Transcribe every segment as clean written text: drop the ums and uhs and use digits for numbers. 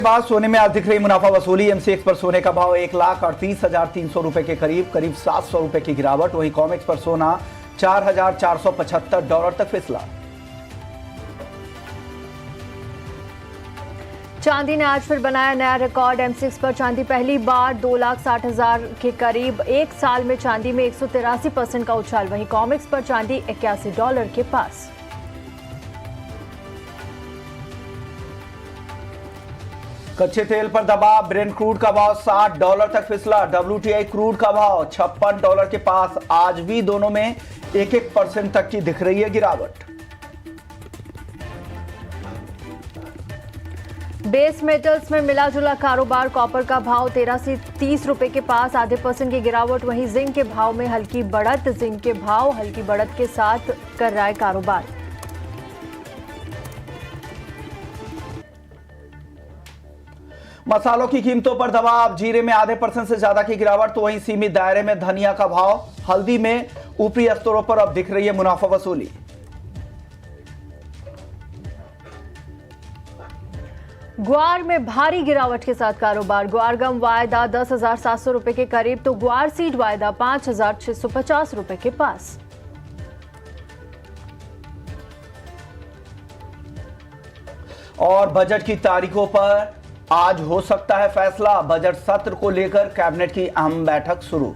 बाद सोने में आज दिख रही मुनाफा वसूली। एमसीएक्स पर सोने का भाव 1,38,300 रुपए के करीब 700 रुपए की गिरावट। वहीं कॉमेक्स पर सोना $4,475 तक फिसला। चांदी ने आज फिर बनाया नया रिकॉर्ड। एमसीएक्स पर चांदी पहली बार 2,60,000 के करीब। एक साल में चांदी में 183% का उछाल। वहीं कॉमेक्स पर चांदी $81 के पास। कच्चे तेल पर दबाव। ब्रेंट क्रूड का भाव $60 तक फिसला। WTI क्रूड का भाव $56 के पास। आज भी दोनों में 1% तक की दिख रही है गिरावट। बेस मेटल्स में मिला जुला कारोबार। कॉपर का भाव 13 से 30 रुपए के पास, %0.5 की गिरावट। वहीं जिंक के भाव में हल्की बढ़त। जिंक के भाव हल्की बढ़त के साथ कर रहा है कारोबार। मसालों की कीमतों पर दबाव। जीरे में %0.5% से ज्यादा की गिरावट। तो वहीं सीमित दायरे में धनिया का भाव। हल्दी में ऊपरी स्तरों पर अब दिख रही है मुनाफा वसूली। ग्वार में भारी गिरावट के साथ कारोबार। ग्वार गम वायदा 10,700 रुपए के करीब, तो ग्वार सीड वायदा 5,650 रुपए के पास। और बजट की तारीखों पर आज हो सकता है फैसला। बजट सत्र को लेकर कैबिनेट की अहम बैठक शुरू।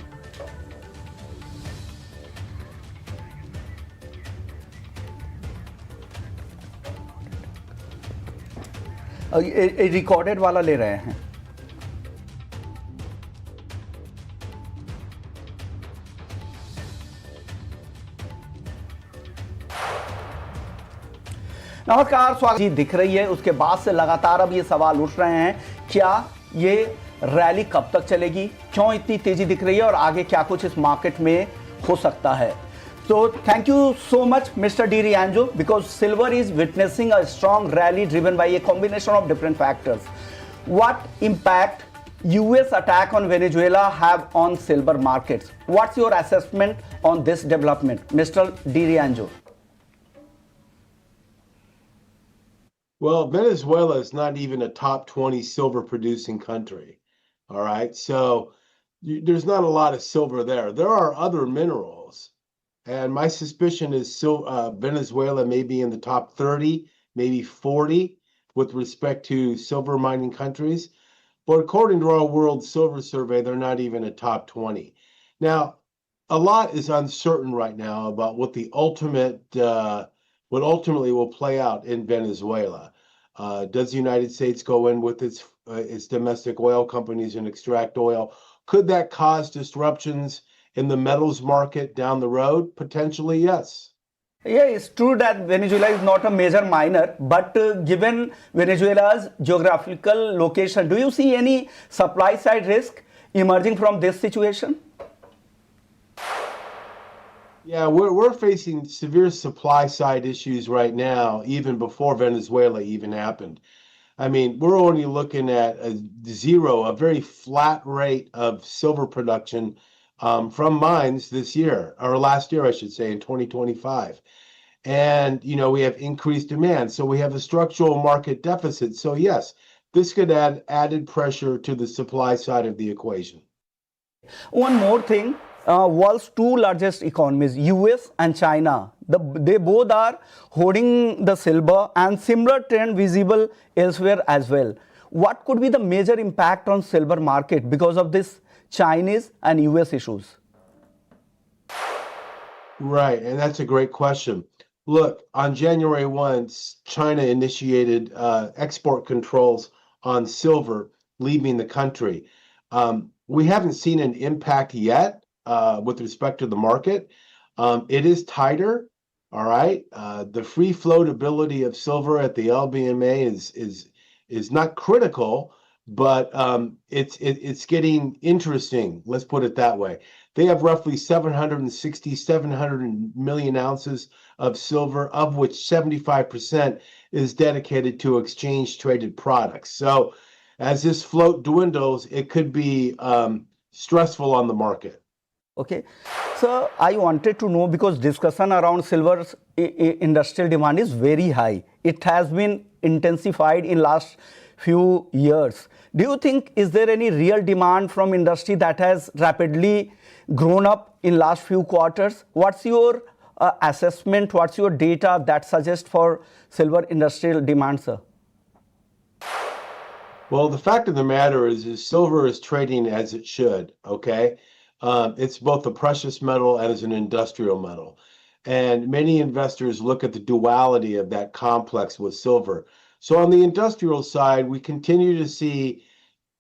रिकॉर्डेड वाला ले रहे हैं। नमस्कार, स्वागत जी दिख रही है। उसके बाद से लगातार अब ये सवाल उठ रहे हैं, क्या ये रैली कब तक चलेगी, क्यों इतनी तेजी दिख रही है और आगे क्या कुछ इस मार्केट में हो सकता है। So thank you so much Mr. D. Rianjo, because silver is witnessing a strong rally driven by a combination of different factors. What impact US attack on Venezuela have on silver markets? What's your assessment on this development, Mr. D. Rianjo? Well, Venezuela is not even a top 20 silver producing country. All right. So there's not a lot of silver there. There are other minerals. And my suspicion is Venezuela may be in the top 30, maybe 40 with respect to silver mining countries. But according to our World Silver Survey, they're not even a top 20. Now, a lot is uncertain right now about what what ultimately will play out in Venezuela. Does the United States go in with its domestic oil companies and extract oil? Could that cause disruptions in the metals market down the road? Potentially, yes. Yeah, it's true that Venezuela is not a major miner, but given Venezuela's geographical location, do you see any supply side risk emerging from this situation? Yeah, we're facing severe supply side issues right now, even before Venezuela even happened. I mean, we're only looking at a very flat rate of silver production from mines this year, or last year, I should say, in 2025. And, we have increased demand. So we have a structural market deficit. So yes, this could add added pressure to the supply side of the equation. One more thing, world's two largest economies, US and China, they both are holding the silver, and similar trend visible elsewhere as well. What could be the major impact on silver market because of this Chinese and US issues? Right, and that's a great question. Look, on January 1, China initiated export controls on silver leaving the country. We haven't seen an impact yet with respect to the market. It is tighter, all right? The free floatability of silver at the LBMA is not critical, but it's getting interesting. Let's put it that way. They have roughly 700 million ounces of silver, of which 75% is dedicated to exchange traded products. So as this float dwindles, it could be stressful on the market. Okay, so I wanted to know, because discussion around silver's industrial demand is very high. It has been intensified in last few years. Do you think is there any real demand from industry that has rapidly grown up in last few quarters? What's your assessment? What's your data that suggests for silver industrial demand, sir? Well, the fact of the matter is silver is trading as it should, okay? It's both a precious metal and as an industrial metal. And many investors look at the duality of that complex with silver. So on the industrial side, we continue to see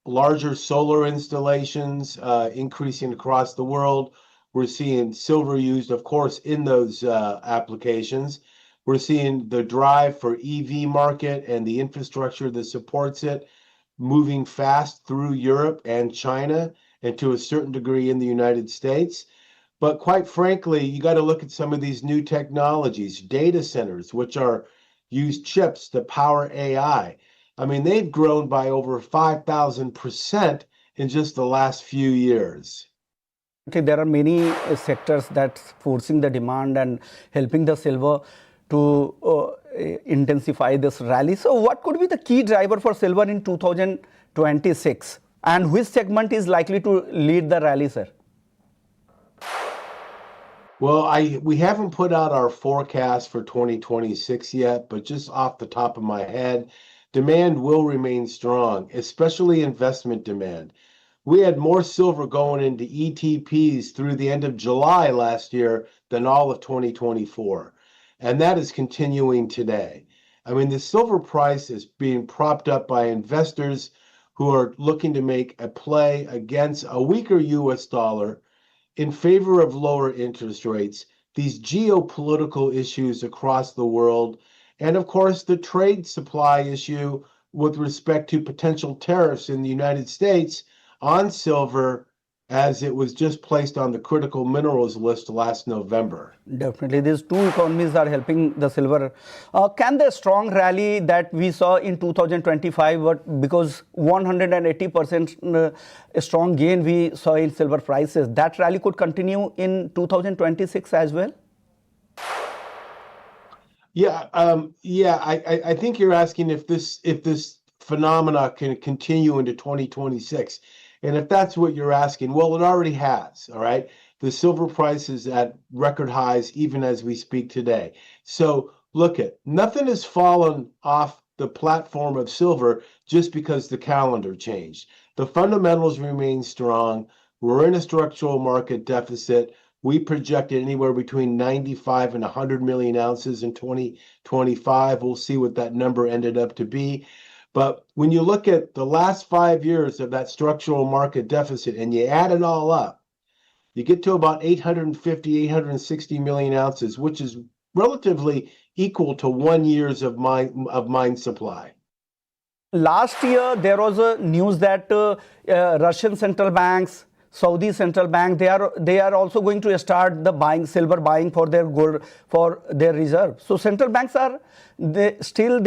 larger solar installations increasing across the world. We're seeing silver used, of course, in those applications. We're seeing the drive for EV market and the infrastructure that supports it moving fast through Europe and China, and to a certain degree in the United States. But quite frankly, you got to look at some of these new technologies, data centers, which are use chips to power AI. I mean, they've grown by over 5,000% in just the last few years. Okay, there are many sectors that's forcing the demand and helping the silver to intensify this rally. So what could be the key driver for silver in 2026? And which segment is likely to lead the rally, sir? Well, we haven't put out our forecast for 2026 yet, but just off the top of my head, demand will remain strong, especially investment demand. We had more silver going into ETPs through the end of July last year than all of 2024. And that is continuing today. I mean, the silver price is being propped up by investors who are looking to make a play against a weaker US dollar in favor of lower interest rates, these geopolitical issues across the world, and of course, the trade supply issue with respect to potential tariffs in the United States on silver, as it was just placed on the critical minerals list last November. Definitely, these two economies are helping the silver. Can the strong rally that we saw in 2025, because 180% strong gain we saw in silver prices, that rally could continue in 2026 as well? Yeah, I think you're asking if this phenomena can continue into 2026. And if that's what you're asking, well, it already has, all right? The silver price is at record highs even as we speak today. So look nothing has fallen off the platform of silver just because the calendar changed. The fundamentals remain strong. We're in a structural market deficit. We projected anywhere between 95 and 100 million ounces in 2025. We'll see what that number ended up to be. But when you look at the last 5 years of that structural market deficit and you add it all up, you get to about 850, 860 million ounces, which is relatively equal to 1 year's of mine supply. Last year, there was a news that Russian central banks, Saudi central bank, they are also going to start the silver buying for their gold, for their reserve. So central banks are they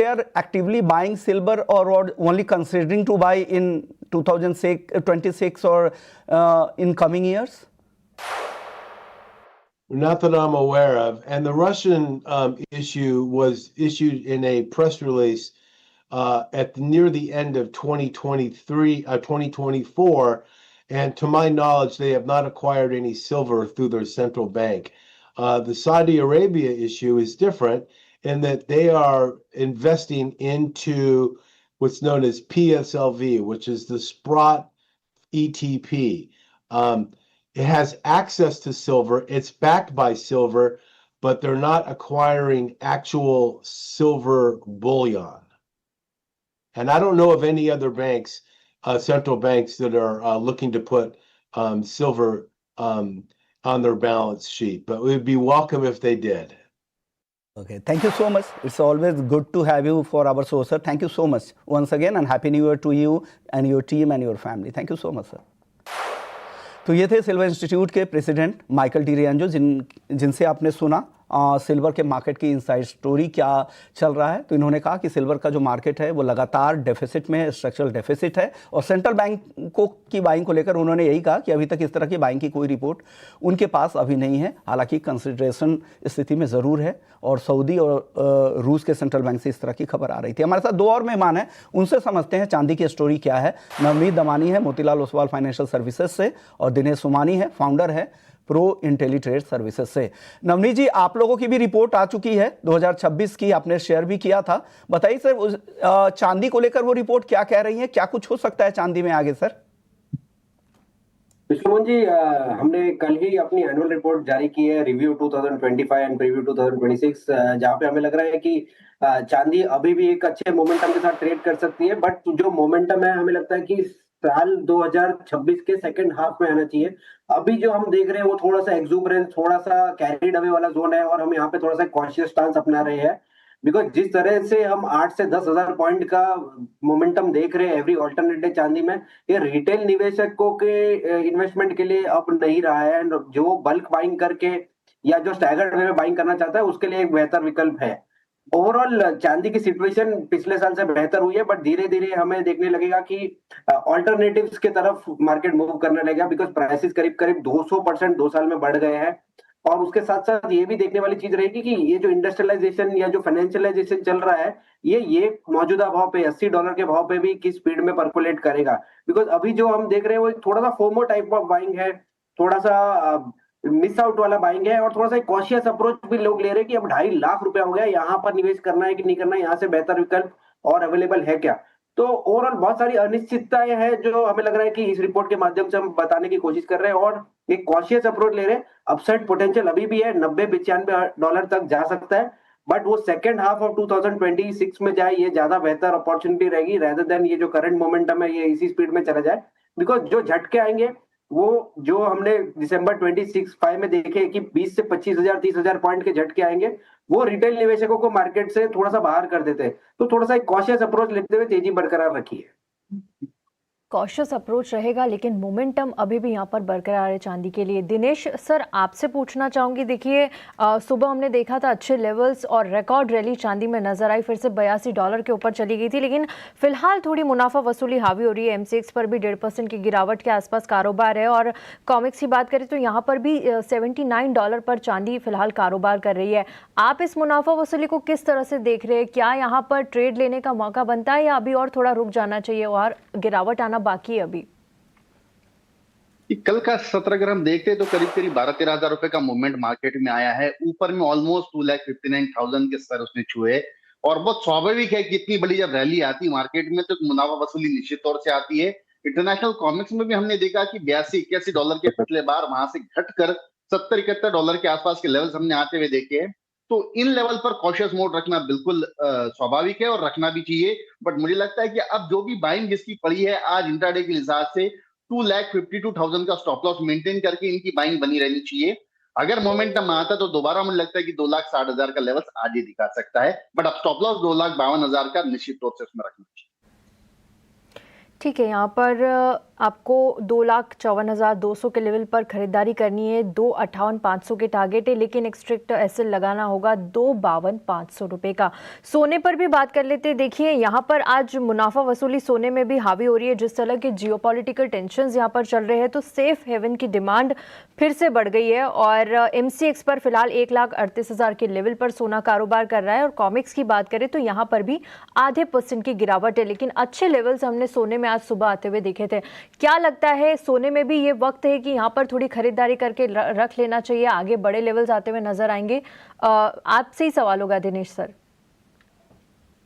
are actively buying silver, or only considering to buy in 2026 or in coming years? Not that I'm aware of. And the Russian issue was issued in a press release near the end of 2024. And to my knowledge, they have not acquired any silver through their central bank. The Saudi Arabia issue is different in that they are investing into what's known as PSLV, which is the Sprott ETP. It has access to silver. It's backed by silver, but they're not acquiring actual silver bullion. And I don't know of any other banks, central banks, that are looking to put silver on their balance sheet, but we'd be welcome if they did. Okay, thank you so much. It's always good to have you for our show, sir. Thank you so much once again, and Happy New Year to you and your team and your family. Thank you so much, sir. तो ये थे silver institute के president Michael D रियांजो, जिनसे आपने सुना silver के market की inside story क्या चल रहा है। तो इन्होंने कहा कि सिल्वर का जो मार्केट है वो लगातार डेफिसिट में है, स्ट्रक्चरल डेफिसिट है, और सेंट्रल बैंकों की बाइंग को लेकर उन्होंने यही कहा कि अभी तक इस तरह की बाइंग की कोई रिपोर्ट उनके पास अभी नहीं है। हालांकि कंसिडरेशन स्थिति में ज़रूर है, और सऊदी और रूस के सेंट्रल बैंक से इस तरह की खबर आ रही थी। हमारे साथ दो और मेहमान हैं, उनसे समझते हैं चांदी की स्टोरी क्या है। नवनीत दमानी है मोतीलाल ओसवाल फाइनेंशियल सर्विसेज से, और दिनेश सोमानी है, फाउंडर है प्रो इंटेलीट्रेड सर्विसेज से। नवनीत जी, आप लोगों की भी रिपोर्ट आ चुकी है 2026 की, आपने शेयर भी किया था। बताइए सर, चांदी को लेकर वो रिपोर्ट क्या कह रही है, क्या कुछ हो सकता है चांदी में आगे सर? विष्णुमोहन जी, हमने कल ही अपनी एनुअल रिपोर्ट जारी की है, रिव्यू 2025 एंड प्रीव्यू 2026, जहां पे हमें लग रहा है कि चांदी अभी भी एक अच्छे मोमेंटम के साथ ट्रेड कर सकती है, बट जो मोमेंटम है हमें लगता है कि साल 2026 के सेकंड हाफ में आना चाहिए। अभी जो हम देख रहे हैं वो थोड़ा सा एक्सूबरेंस, थोड़ा सा कैरिड अवे वाला जोन है, और हम यहाँ पे थोड़ा सा कॉशियस स्टांस अपना रहे हैं। बिकॉज जिस तरह से हम 8 से 10,000 पॉइंट का मोमेंटम देख रहे हैं एवरी ऑल्टरनेट डे चांदी में, ये रिटेल निवेशकों के इन्वेस्टमेंट के लिए अब नहीं रहा है। एंड जो बल्क बाइंग करके या जो स्टैगर्ड वे में बाइंग करना चाहता है उसके लिए एक बेहतर विकल्प है। ओवरऑल चांदी की सिचुएशन पिछले साल से बेहतर हुई है, बट धीरे धीरे हमें देखने लगेगा कि ऑल्टरनेटिव्स की तरफ मार्केट मूव करने लगेगा, बिकॉज प्राइसेस करीब करीब 200% 2 साल में बढ़ गए हैं। और उसके साथ साथ ये भी देखने वाली चीज रहेगी कि ये जो इंडस्ट्रियलाइजेशन या जो फाइनेंशियलाइजेशन चल रहा है, ये मौजूदा भाव पे $80 के भाव पे भी किस स्पीड में परकोलेट करेगा। बिकॉज अभी जो हम देख रहे हैं वो एक थोड़ा सा फोमो टाइप ऑफ बाइंग है, थोड़ा सा मिस आउट वाला बाइंग है, और थोड़ा सा कॉशियस अप्रोच भी लोग ले रहे हैं कि अब 2.5 लाख रुपया हो गया, यहाँ पर निवेश करना है कि नहीं करना है, यहाँ से बेहतर विकल्प और अवेलेबल है क्या। तो ओवरऑल बहुत सारी अनिश्चितताएं हैं जो हमें लग रहा है कि इस रिपोर्ट के माध्यम से हम बताने की कोशिश कर रहे हैं, और एक कॉशियस अप्रोच ले रहे हैं। अपसाइड पोटेंशियल अभी भी है, $90-95 तक जा सकता है, बट वो सेकंड हाफ ऑफ 2026 में जाए, ये ज्यादा बेहतर अपॉर्चुनिटी रहेगी रेदर देन ये जो करंट मोमेंटम है ये इसी स्पीड में चला जाए। बिकॉज जो झटके आएंगे वो जो हमने दिसंबर 26-5 में देखे कि 20 से 25,000 30,000 पॉइंट के झटके आएंगे, वो रिटेल निवेशकों को मार्केट से थोड़ा सा बाहर कर देते हैं। तो थोड़ा सा एक कॉशियस अप्रोच लेते हुए तेजी बरकरार रखी है। कॉशियस अप्रोच रहेगा, लेकिन मोमेंटम अभी भी यहाँ पर बरकरार है चांदी के लिए। दिनेश सर, आपसे पूछना चाहूँगी, देखिए सुबह हमने देखा था अच्छे लेवल्स और रिकॉर्ड रैली चांदी में नजर आई, फिर से $82 के ऊपर चली गई थी, लेकिन फिलहाल थोड़ी मुनाफा वसूली हावी हो रही है। MCX पर भी 1.5% की गिरावट के आसपास कारोबार है, और कॉमिक्स की बात करें तो यहाँ पर भी $79 पर चांदी फिलहाल कारोबार कर रही है। आप इस मुनाफा वसूली को किस तरह से देख रहे हैं? क्या यहाँ पर ट्रेड लेने का मौका बनता है, या अभी और थोड़ा रुक जाना चाहिए और गिरावट आना बाकी है अभी? कल का सत्र अगर हम देखते हैं तो करीब करीब 12-13 हजार रुपए का मूवमेंट मार्केट में आया है। ऊपर में ऑलमोस्ट 2,59,000 के स्तर उसने छुए, और बहुत स्वाभाविक है कि इतनी बड़ी जब रैली आती है मार्केट में तो मुनाफा वसूली निश्चित तौर से आती है। इंटरनेशनल कॉमिक्स में भी हमने देखा कि $82-81 के पिछले बार वहां से घटकर $70-71 के आसपास के लेवल्स हमने आते हुए देखे हैं। तो इन लेवल पर कॉशियस मोड रखना बिल्कुल स्वाभाविक है और रखना भी चाहिए। बट मुझे लगता है कि अब जो भी बाइंग जिसकी पड़ी है आज इंट्राडे के लिहाज से 2,52,000 का स्टॉप लॉस मेंटेन करके इनकी बाइंग बनी रहनी चाहिए। अगर मोमेंटम आता तो दोबारा मुझे लगता है कि 2,60,000 का लेवल आज ही दिखा सकता है, बट अब स्टॉप लॉस 2,52,000 का निश्चित तौर से उसमें रखना चाहिए। ठीक है, यहाँ पर आपको 2,54,200 के लेवल पर खरीदारी करनी है। 2,58,500 के टारगेट है, लेकिन एक स्ट्रिक्ट एसएल लगाना होगा 2,52,500 रुपए का। सोने पर भी बात कर लेते हैं। देखिए यहाँ पर आज मुनाफा वसूली सोने में भी हावी हो रही है। जिस तरह के जियोपॉलिटिकल टेंशंस यहाँ पर चल रहे हैं, तो सेफ हेवन की डिमांड फिर से बढ़ गई है, और MCX पर फिलहाल 1,38,000 के लेवल पर सोना कारोबार कर रहा है। और कॉमिक्स की बात करें तो यहाँ पर भी 0.5% की गिरावट है, लेकिन अच्छे लेवल्स हमने सोने में आज सुबह आते हुए देखे थे। क्या लगता है, सोने में भी ये वक्त है कि यहाँ पर थोड़ी खरीदारी करके रख लेना चाहिए, आगे बड़े लेवल्स आते हुए नजर आएंगे? आपसे ही सवाल होगा दिनेश सर।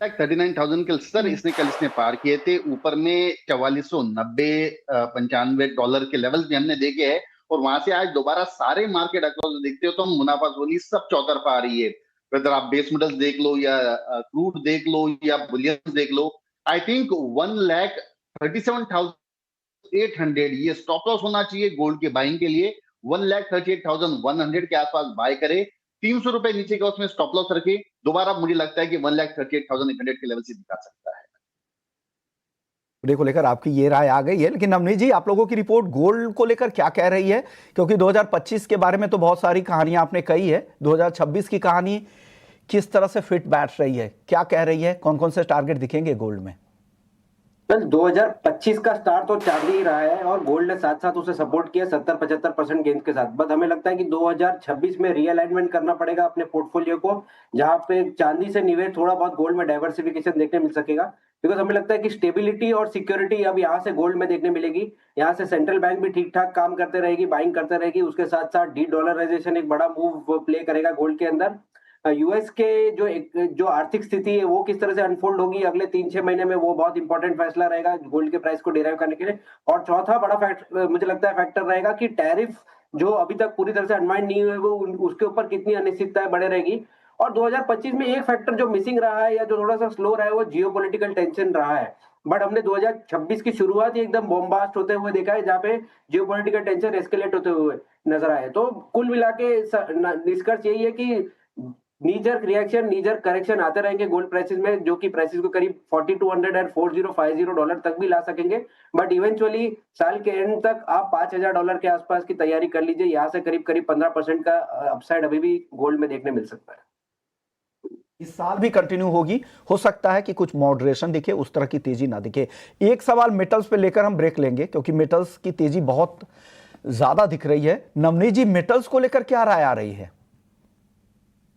39,000 के स्तर इसने पार किए थे। ऊपर में $4,490-95 के लेवल भी हमने देखे हैं, और वहां से आज दोबारा सारे मार्केट अक्रॉस देखते हो तो हम मुनाफा वसूली सब चौतरफा आ रही है। अगर आप बेस मेटल्स देख लो या क्रूड देख लो या बुलियन देख लो, आई थिंक 1,37,800 ये स्टॉप लॉस होना चाहिए गोल्ड के बाइंग के लिए। 1,38,100 के आसपास बाय करे, 300 रुपए नीचे का उसमें स्टॉप लॉस रखे, दोबारा मुझे लगता है कि 1,38,100 के लेवल से दिखा सकता है। मुद्दे को लेकर आपकी ये राय आ गई है, लेकिन नवनीत जी, आप लोगों की रिपोर्ट गोल्ड को लेकर क्या कह रही है? क्योंकि 2025 के बारे में तो बहुत सारी कहानियां आपने कही है, 2026 की कहानी किस तरह से फिट बैठ रही है, क्या कह रही है, कौन कौन से टारगेट दिखेंगे गोल्ड में? वेल 2025 का स्टार्ट तो चांदी ही रहा है और गोल्ड ने साथ साथ उसे सपोर्ट किया 70-75% गेंस के साथ। बट हमें लगता है कि 2026 में रीअलाइनमेंट करना पड़ेगा अपने पोर्टफोलियो को, जहां पे चांदी से निवेश, थोड़ा बहुत गोल्ड में डाइवर्सिफिकेशन देखने मिल सकेगा। बिकॉज हमें लगता है कि स्टेबिलिटी और सिक्योरिटी अब यहाँ से गोल्ड में देखने मिलेगी। यहाँ से सेंट्रल बैंक भी ठीक ठाक काम करते रहेगी, बाइंग करते रहेगी, उसके साथ साथ डी डॉलराइजेशन एक बड़ा मूव प्ले करेगा गोल्ड के अंदर। यूएस के जो आर्थिक स्थिति है वो किस तरह से अनफोल्ड होगी अगले 3-6 महीने में, वो बहुत इंपॉर्टेंट फैसला रहेगा गोल्ड के प्राइस को डिराइव करने के लिए। और चौथा बड़ा मुझे लगता है फैक्टर रहेगा कि टैरिफ जो अभी तक पूरी तरह से अनवाइंड नहीं हुए, वो उसके ऊपर कितनी अनिश्चितताएं बने रहेगी। और 2025 में एक फैक्टर जो मिसिंग रहा है या जो थोड़ा सा स्लो रहा है, वो जियोपॉलिटिकल टेंशन रहा है। बट हमने 2026 की शुरुआत ही एकदम बॉम्बास्ट होते हुए देखा है, जहाँ पे जियोपॉलिटिकल टेंशन एस्केलेट होते हुए नजर आए। तो कुल मिला के निष्कर्ष यही है कि नीजर रिएक्शन, नीजर करेक्शन आते रहेंगे गोल्ड प्राइसेस में, जो कि प्राइसेस को करीब 4200 एंड 4050 डॉलर तक भी ला सकेंगे। बट इवेंचुअली साल के एंड तक आप $5000 के आसपास की तैयारी कर लीजिए। यहाँ से करीब करीब 15% का अपसाइड अभी भी गोल्ड में देखने मिल सकता है। इस साल भी कंटिन्यू होगी, हो सकता है कि कुछ मॉडरेशन दिखे, उस तरह की तेजी ना दिखे। एक सवाल मेटल्स पे लेकर हम ब्रेक लेंगे, क्योंकि मेटल्स की तेजी बहुत ज्यादा दिख रही है। नवनीत जी, मेटल्स को लेकर क्या राय आ रही है?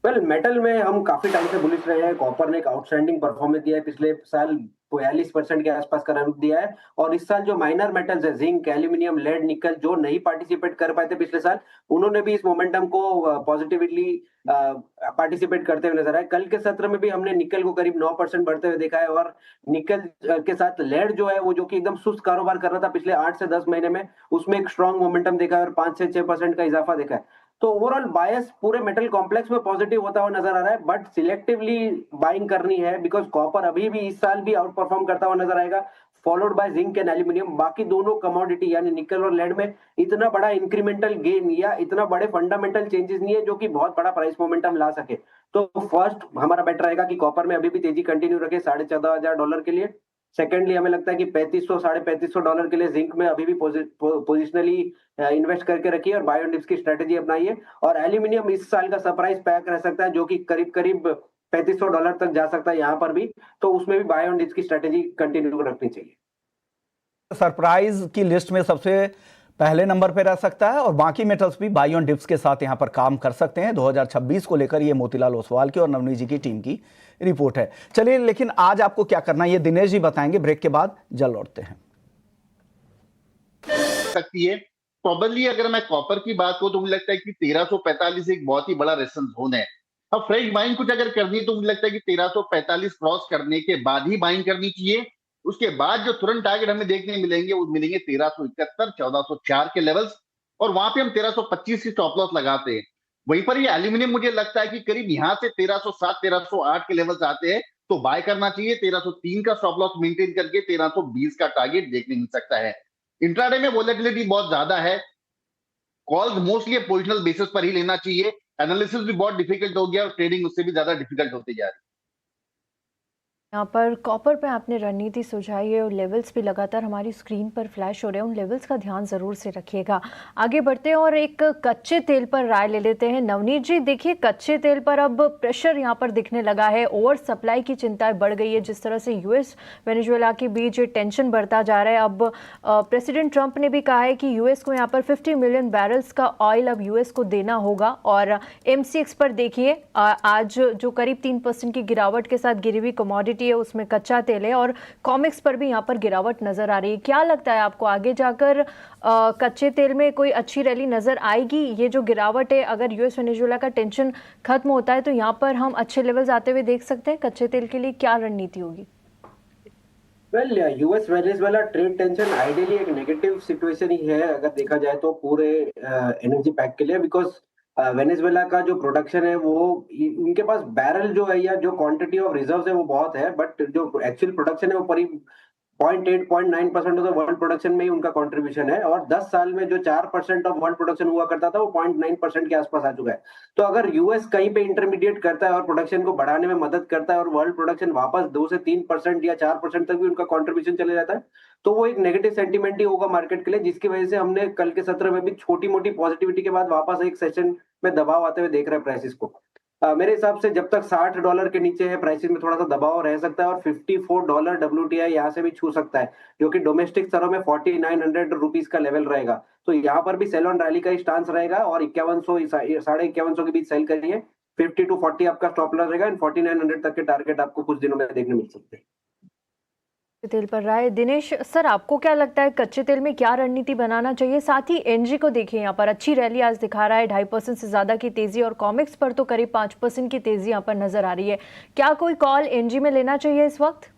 वेल मेटल में हम काफी टाइम से बुलिश रहे हैं। कॉपर ने एक आउटस्टैंडिंग परफॉर्मेंस दिया है, पिछले साल 42% के आसपास का रन दिया है। और इस साल जो माइनर मेटल्स है, जिंक, एल्यूमिनियम, लेड, निकल, जो नहीं पार्टिसिपेट कर पाए थे पिछले साल, उन्होंने भी इस मोमेंटम को पॉजिटिवली पार्टिसिपेट करते हुए नजर आए। कल के सत्र में भी हमने निकल को करीब 9% बढ़ते हुए देखा है। और निकल के साथ लेड जो है, वो जो कि एकदम सुस्त कारोबार कर रहा था पिछले 8 से 10 महीने में, उसमें एक स्ट्रॉन्ग मोमेंटम देखा है और 5 से 6% का इजाफा देखा है। तो ओवरऑल बायस पूरे मेटल कॉम्प्लेक्स में पॉजिटिव होता हुआ नजर आ रहा है। बट सिलेक्टिवली बाइंग करनी है, बिकॉज कॉपर अभी भी इस साल भी आउट परफॉर्म करता हुआ नजर आएगा, followed by zinc and aluminium. बाकी दोनों कमोडिटी यानी निकल और लेड में इतना बड़ा इंक्रीमेंटल गेन या इतना बड़े फंडामेंटल चेंजेस नहीं है जो कि बहुत बड़ा प्राइस मोमेंटम ला सके। तो फर्स्ट हमारा बेट रहेगा कि कॉपर में अभी भी तेजी कंटिन्यू रखे $14,500 के लिए। सेकेंडली हमें लगता है कि 3500 $3500 डॉलर के लिए जिंक में अभी भी पोजिशनली इन्वेस्ट करके रखिए और बाय ऑन डिप्स की स्ट्रेटेजी अपनाइए। और एल्यूमिनियम इस साल का सरप्राइज पैक रह सकता है, जो कि करीब करीब $3500 तक जा सकता है यहाँ पर भी। तो उसमें भी बाय ऑन डिप्स की स्ट्रेटेजी कंटिन्यू रखनी चाहिए। सरप्राइज की लिस्ट में सबसे पहले नंबर पे रह सकता है और बाकी मेटल्स भी बाई ऑन डिप्स के साथ यहां पर काम कर सकते हैं। 2026 को लेकर ये मोतीलाल ओसवाल की और नवनीत जी की टीम की रिपोर्ट है। चलिए, लेकिन आज आपको क्या करना है ये दिनेश जी बताएंगे। ब्रेक के बाद जल्द लौटते हैं। सकती है प्रोबेबली, अगर मैं कॉपर की बात करूं तो मुझे लगता है कि 1345 एक बहुत ही बड़ा रेजिस्टेंस जोन है। अब फ्रेश बाइंग कुछ अगर करनी है तो मुझे लगता है कि 1345 क्रॉस करने के बाद ही बाइंग करनी चाहिए। उसके बाद जो तुरंत टारगेट हमें देखने मिलेंगे वो मिलेंगे 1371, 1404 के लेवल्स, और वहां पे हम 1325 की स्टॉप लॉस लगाते हैं। वहीं पर ये एल्यूमिनियम मुझे लगता है कि करीब यहां से 1307, 1308 के लेवल्स आते हैं तो बाय करना चाहिए। 1303 का स्टॉप लॉस मेंटेन करके 1320 का टारगेट देखने मिल सकता है। इंट्राडे में वोलेटिलिटी बहुत ज्यादा है, कॉल्स मोस्टली पोजिशनल बेसिस पर ही लेना चाहिए। एनालिसिस भी बहुत डिफिकल्ट हो गया और ट्रेडिंग उससे भी ज्यादा डिफिकल्ट होती जा रही है। यहाँ पर कॉपर पे आपने रणनीति सुझाई है और लेवल्स भी लगातार हमारी स्क्रीन पर फ्लैश हो रहे हैं, उन लेवल्स का ध्यान ज़रूर से रखिएगा। आगे बढ़ते हैं और एक कच्चे तेल पर राय ले लेते हैं। नवनीत जी, देखिए कच्चे तेल पर अब प्रेशर यहाँ पर दिखने लगा है, ओवर सप्लाई की चिंताएं बढ़ गई है। जिस तरह से यूएस वेनेजुएला के बीच टेंशन बढ़ता जा रहा है, अब प्रेसिडेंट ट्रंप ने भी कहा है कि यूएस को यहाँ पर 50 मिलियन बैरल्स का ऑयल अब यूएस को देना होगा। और MCX पर देखिए आज जो करीब 3% की गिरावट के साथ गिरी हुई कमोडिटी है, उसमें कच्चा तेल है और कॉमिक्स पर भी यहाँ पर गिरावट नजर आ रही है। क्या लगता है आपको आगे जाकर कच्चे तेल में कोई अच्छी रैली नजर आएगी? ये जो गिरावट है, अगर यूएस वेनेजुएला का टेंशन खत्म होता है तो यहाँ पर हम अच्छे लेवल्स आते हुए देख सकते हैं। कच्चे तेल के लिए क्या रणनीति होगी? Well US Venezuela trade tension ideally एक नेगेटिव सिचुएशन ही है अगर देखा जाए तो पूरे एनर्जी पैक के लिए। बिकॉज वेनेजुएला का जो प्रोडक्शन है वो उनके पास बैरल जो है या जो क्वांटिटी ऑफ रिजर्व्स है वो बहुत है, बट जो एक्चुअल प्रोडक्शन है वो 0.8-0.9% ऑफ द वर्ल्ड प्रोडक्शन में ही उनका कंट्रीब्यूशन है, और 10 साल में जो 4% ऑफ वर्ल्ड प्रोडक्शन हुआ करता था वो 0.9% के आसपास आ चुका है। तो अगर यूएस कहीं पे इंटरमीडिएट करता है और प्रोडक्शन को बढ़ाने में मदद करता है और वर्ल्ड प्रोडक्शन वापस 2 से 3% या 4% तक भी उनका कंट्रीब्यूशन चले जाता है, तो वो एक नेगेटिव सेंटीमेंट ही होगा मार्केट के लिए, जिसकी वजह से हमने कल के सत्र में भी छोटी मोटी पॉजिटिविटी के बाद वापस एक सेशन में दबाव आते हुए देख रहे हैं प्राइसेस को। मेरे हिसाब से जब तक $60 के नीचे है प्राइसेस में थोड़ा सा दबाव रह सकता है, और $54 WTI यहाँ से भी छू सकता है, जो कि डोमेस्टिक स्तरों में 4900 रुपीज का लेवल रहेगा। तो यहाँ पर भी सेल ऑन रैली का ही स्टांस रहेगा, और 5100 5150 के बीच सेल करिए। 50 to 40 आपका स्टॉप लॉस रहेगा, एंड 4900 तक के टारगेट आपको कुछ दिनों में देखने मिल सकते हैं। तेल पर राय। दिनेश सर, आपको क्या लगता है कच्चे तेल में क्या रणनीति बनाना चाहिए? साथ ही एनजी को देखिए, यहाँ पर अच्छी रैली आज दिखा रहा है, 2.5% से ज्यादा की तेजी, और कॉमिक्स पर तो करीब 5% की तेजी यहाँ पर नजर आ रही है। क्या कोई कॉल एनजी में लेना चाहिए इस वक्त?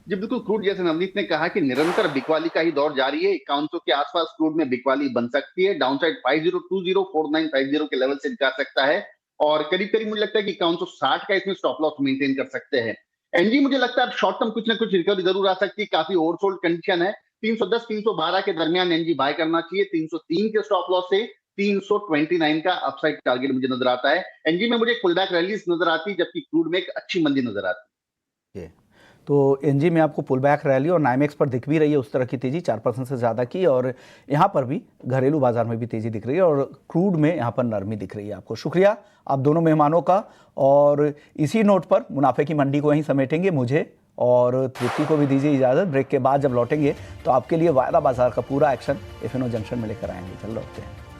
जी बिल्कुल, क्रूड जैसे नवनीत ने कहा कि निरंतर बिकवाली का ही दौर जारी है। 5100 के आसपास क्रूड में बिकवाली बन सकती है। डाउनसाइड 5020 4950 के लेवल से दिखा सकता है, और करीब करीब मुझे लगता है कि 5160 का इसमें स्टॉप लॉस मेंटेन कर सकते हैं। एनजी मुझे लगता है शॉर्ट टर्म कुछ ना कुछ रिकवरी जरूर आ सकती है, काफी ओवरसोल्ड कंडीशन है। 310 312 के दरमियान एनजी बाय करना चाहिए। 303 के स्टॉप लॉस से 329 का अपसाइड टारगेट मुझे नजर आता है। एनजी में मुझे पुलबैक रैलीज नजर आती है, जबकि क्रूड में एक अच्छी मंदी नजर आती है। तो एनजी में आपको पुल बैक रैली और नाइमेक्स पर दिख भी रही है उस तरह की तेजी 4% से ज़्यादा की, और यहाँ पर भी घरेलू बाजार में भी तेजी दिख रही है, और क्रूड में यहाँ पर नरमी दिख रही है आपको। शुक्रिया आप दोनों मेहमानों का, और इसी नोट पर मुनाफे की मंडी को यहीं समेटेंगे। मुझे और तृप्ति को भी दीजिए इजाज़त। ब्रेक के बाद जब लौटेंगे तो आपके लिए वायदा बाजार का पूरा एक्शन एफएनओ जंक्शन में लेकर आएंगे। चल लौटते हैं।